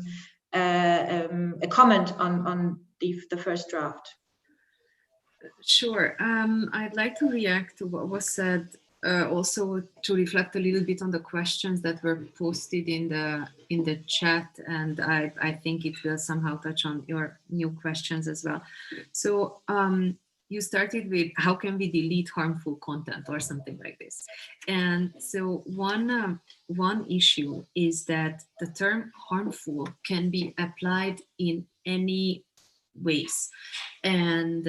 Speaker 1: comment on the first draft.
Speaker 2: Sure. I'd like to react to what was said, also to reflect a little bit on the questions that were posted in the chat, and I think it will somehow touch on your new questions as well. So you started with how can we delete harmful content or something like this, and so one issue is that the term harmful can be applied in any ways. And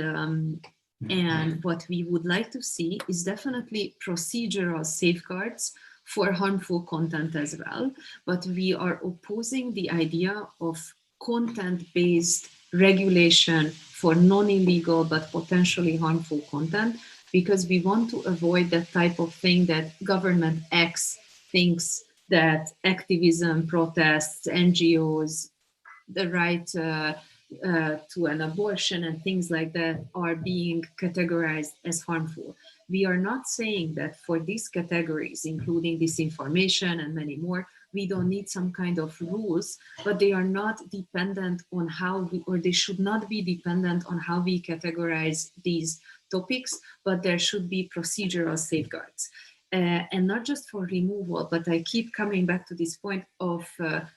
Speaker 2: what we would like to see is definitely procedural safeguards for harmful content as well. But we are opposing the idea of content-based regulation for non-illegal but potentially harmful content, because we want to avoid that type of thing that government X thinks that activism, protests, NGOs, the right to an abortion and things like that are being categorized as harmful. We are not saying that for these categories, including disinformation and many more, we don't need some kind of rules, but they are not dependent on how we, or they should not be dependent on how we categorize these topics, but there should be procedural safeguards. And not just for removal, but I keep coming back to this point of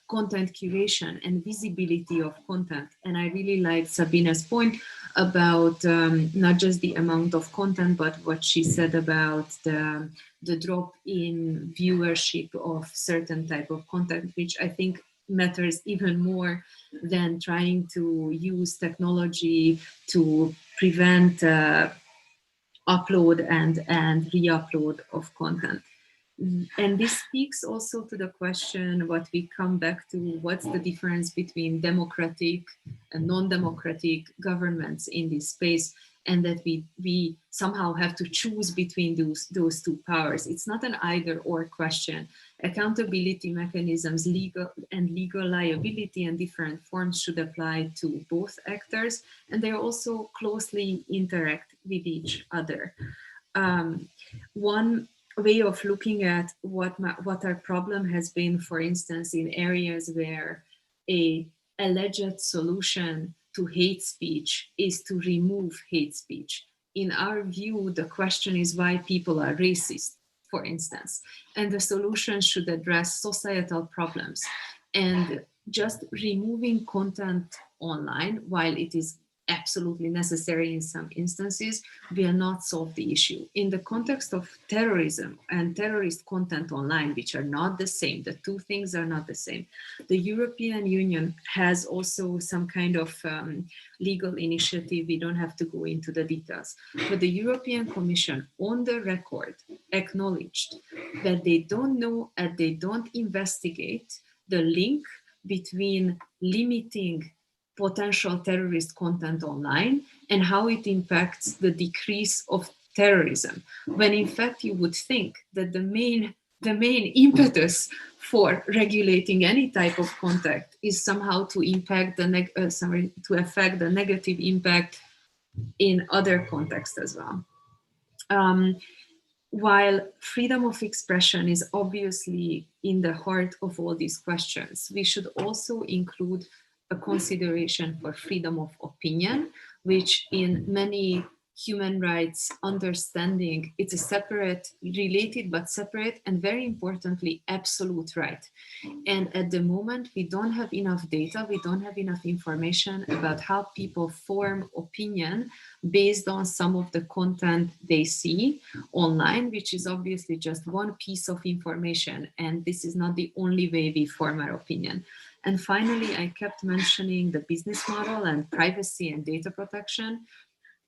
Speaker 2: content curation and visibility of content. And I really like Sabine's point about not just the amount of content, but what she said about the drop in viewership of certain type of content, which I think matters even more than trying to use technology to prevent upload and re-upload of content. And this speaks also to the question, what we come back to, what's the difference between democratic and non-democratic governments in this space, and that we somehow have to choose between those two powers. It's not an either or question. Accountability mechanisms, legal liability and different forms should apply to both actors, and they also closely interact with each other. One way of looking at what our problem has been, for instance, in areas where a alleged solution to hate speech is to remove hate speech. In our view, the question is why people are racist, for instance, and the solution should address societal problems. And just removing content online, while it is absolutely necessary in some instances, will not solve the issue. In the context of terrorism and terrorist content online, which are not the same, the two things are not the same, the European Union has also some kind of legal initiative. We don't have to go into the details, but the European Commission on the record acknowledged that they don't know and they don't investigate the link between limiting potential terrorist content online and how it impacts the decrease of terrorism, when in fact you would think that the main impetus for regulating any type of content is somehow to impact to affect the negative impact in other contexts as well. While freedom of expression is obviously in the heart of all these questions, we should also include a consideration for freedom of opinion, which in many human rights understanding, it's a separate, related but separate, and very importantly, absolute right. And at the moment, we don't have enough data, we don't have enough information about how people form opinion based on some of the content they see online, which is obviously just one piece of information. And this is not the only way we form our opinion. And finally, I kept mentioning the business model and privacy and data protection.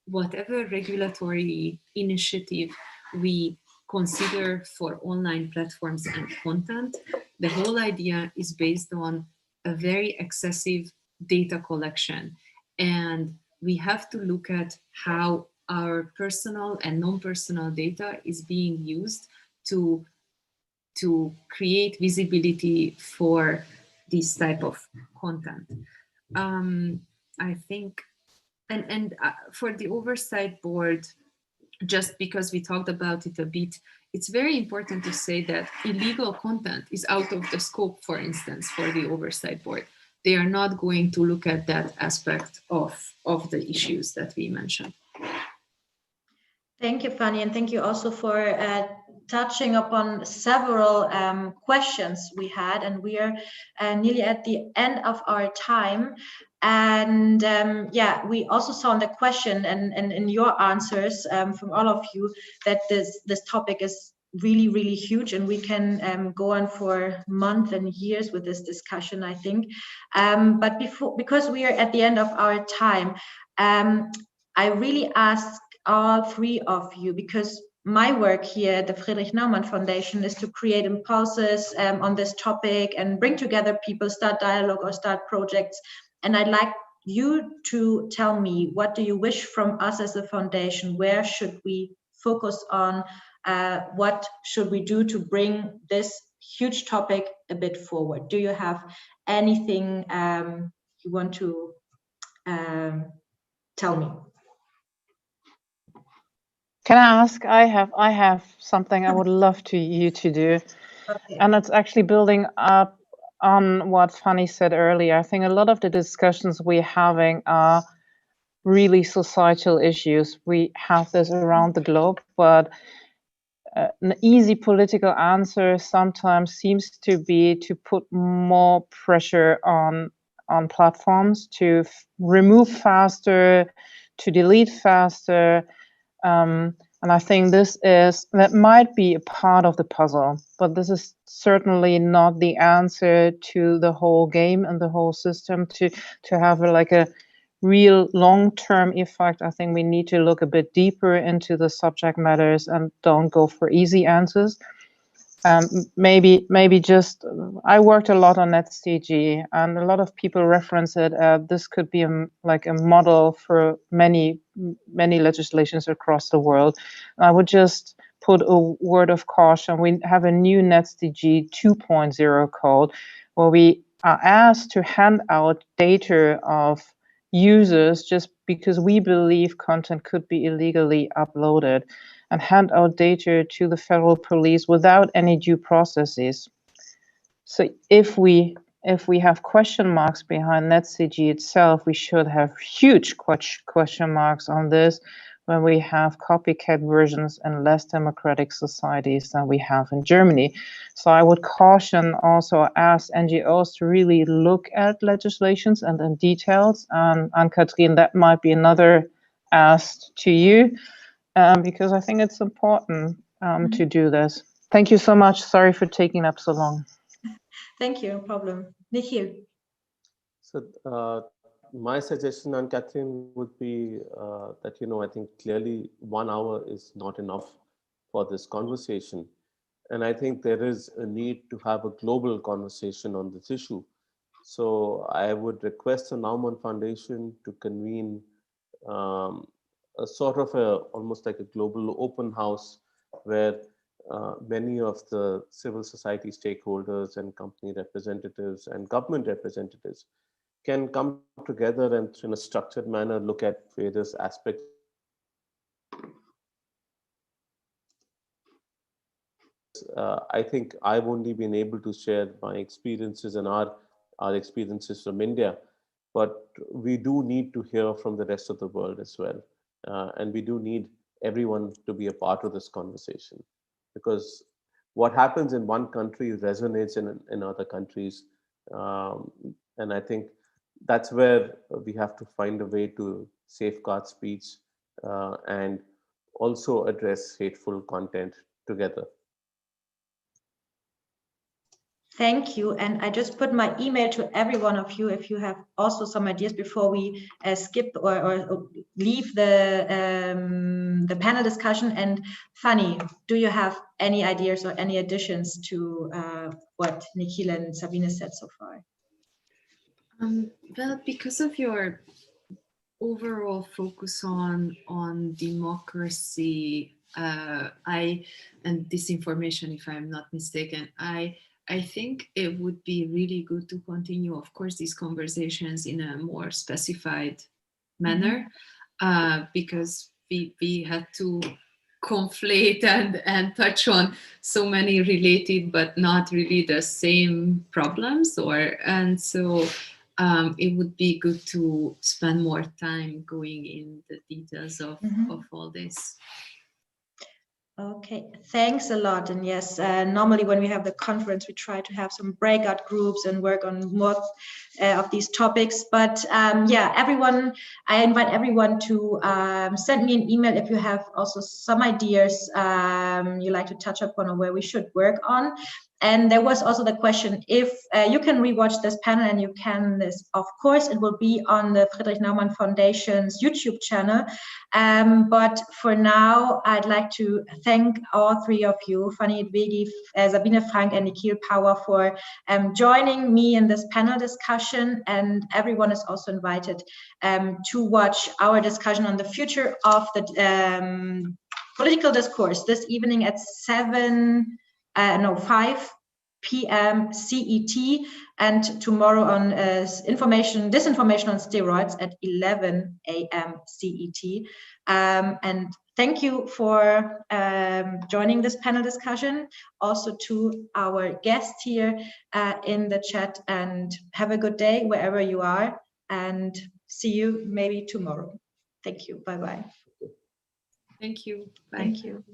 Speaker 2: Whatever regulatory initiative we consider for online platforms and content, the whole idea is based on a very excessive data collection. And we have to look at how our personal and non-personal data is being used to create visibility for this type of content. I think, and for the oversight board, just because we talked about it a bit, it's very important to say that illegal content is out of the scope, for instance, for the oversight board. They are not going to look at that aspect of the issues that we mentioned.
Speaker 1: Thank you, Fanny, and thank you also for touching upon several questions we had, and we are nearly at the end of our time. And yeah, we also saw in the question and in your answers from all of you that this topic is really, really huge, and we can go on for months and years with this discussion, I think. But because we are at the end of our time, I really ask all three of you, because my work here at the Friedrich-Naumann Foundation is to create impulses on this topic and bring together people, start dialogue or start projects. And I'd like you to tell me, what do you wish from us as a foundation? Where should we focus on? What should we do to bring this huge topic a bit forward? Do you have anything you want to tell me?
Speaker 4: Can I ask? I have something I would love you to do, okay. And it's actually building up on what Fanny said earlier. I think a lot of the discussions we're having are really societal issues. We have this around the globe, but an easy political answer sometimes seems to be to put more pressure on platforms to remove faster, to delete faster. And I think that might be a part of the puzzle, but this is certainly not the answer to the whole game and the whole system. To have a real long-term effect, I think we need to look a bit deeper into the subject matters and don't go for easy answers. Maybe just, I worked a lot on NetzDG, and a lot of people reference it. This could be a model for many legislations across the world. I would just put a word of caution. We have a new NetzDG 2.0 code where we are asked to hand out data of users just because we believe content could be illegally uploaded, and hand out data to the federal police without any due processes. So if we have question marks behind NetzDG itself, we should have huge question marks on this when we have copycat versions in less democratic societies than we have in Germany. So I would caution, also ask NGOs to really look at legislations and in details. And Anne-Catherine, that might be another ask to you. Because I think it's important to do this. Thank you so much. Sorry for taking up so long.
Speaker 1: Thank you, no problem. Nikhil.
Speaker 3: So my suggestion, Anne-Catherine, would be that, I think clearly 1 hour is not enough for this conversation. And I think there is a need to have a global conversation on this issue. So I would request the Naumann Foundation to convene a sort of almost like a global open house where many of the civil society stakeholders and company representatives and government representatives can come together and in a structured manner look at various aspects. I think I've only been able to share my experiences and our experiences from India, but we do need to hear from the rest of the world as well. And we do need everyone to be a part of this conversation, because what happens in one country resonates in other countries. And I think that's where we have to find a way to safeguard speech and also address hateful content together.
Speaker 1: Thank you. And I just put my email to every one of you if you have also some ideas before we skip or leave the panel discussion. And Fanny, do you have any ideas or any additions to what Nikhil and Sabine said so far?
Speaker 2: Well, because of your overall focus on democracy and disinformation, if I'm not mistaken, I think it would be really good to continue, of course, these conversations in a more specified manner, because we had to conflate and touch on so many related but not really the same problems, and so it would be good to spend more time going in the details of all this.
Speaker 1: Okay, thanks a lot. And yes, normally when we have the conference, we try to have some breakout groups and work on more of these topics. But yeah, everyone, I invite everyone to send me an email if you have also some ideas you like to touch upon or where we should work on. And there was also the question, if you can rewatch this panel, and you can, this, of course, it will be on the Friedrich-Naumann Foundation's YouTube channel. But for now, I'd like to thank all three of you, Fanny Edwegi, Sabine Frank, and Nikhil Power, for joining me in this panel discussion. And everyone is also invited to watch our discussion on the future of the political discourse this evening at 5 p.m. CET, and tomorrow on disinformation on steroids at 11 a.m. CET. And thank you for joining this panel discussion. Also to our guests here in the chat, and have a good day wherever you are, and see you maybe tomorrow. Thank you. Bye-bye.
Speaker 2: Thank you. Bye.
Speaker 1: Thank you.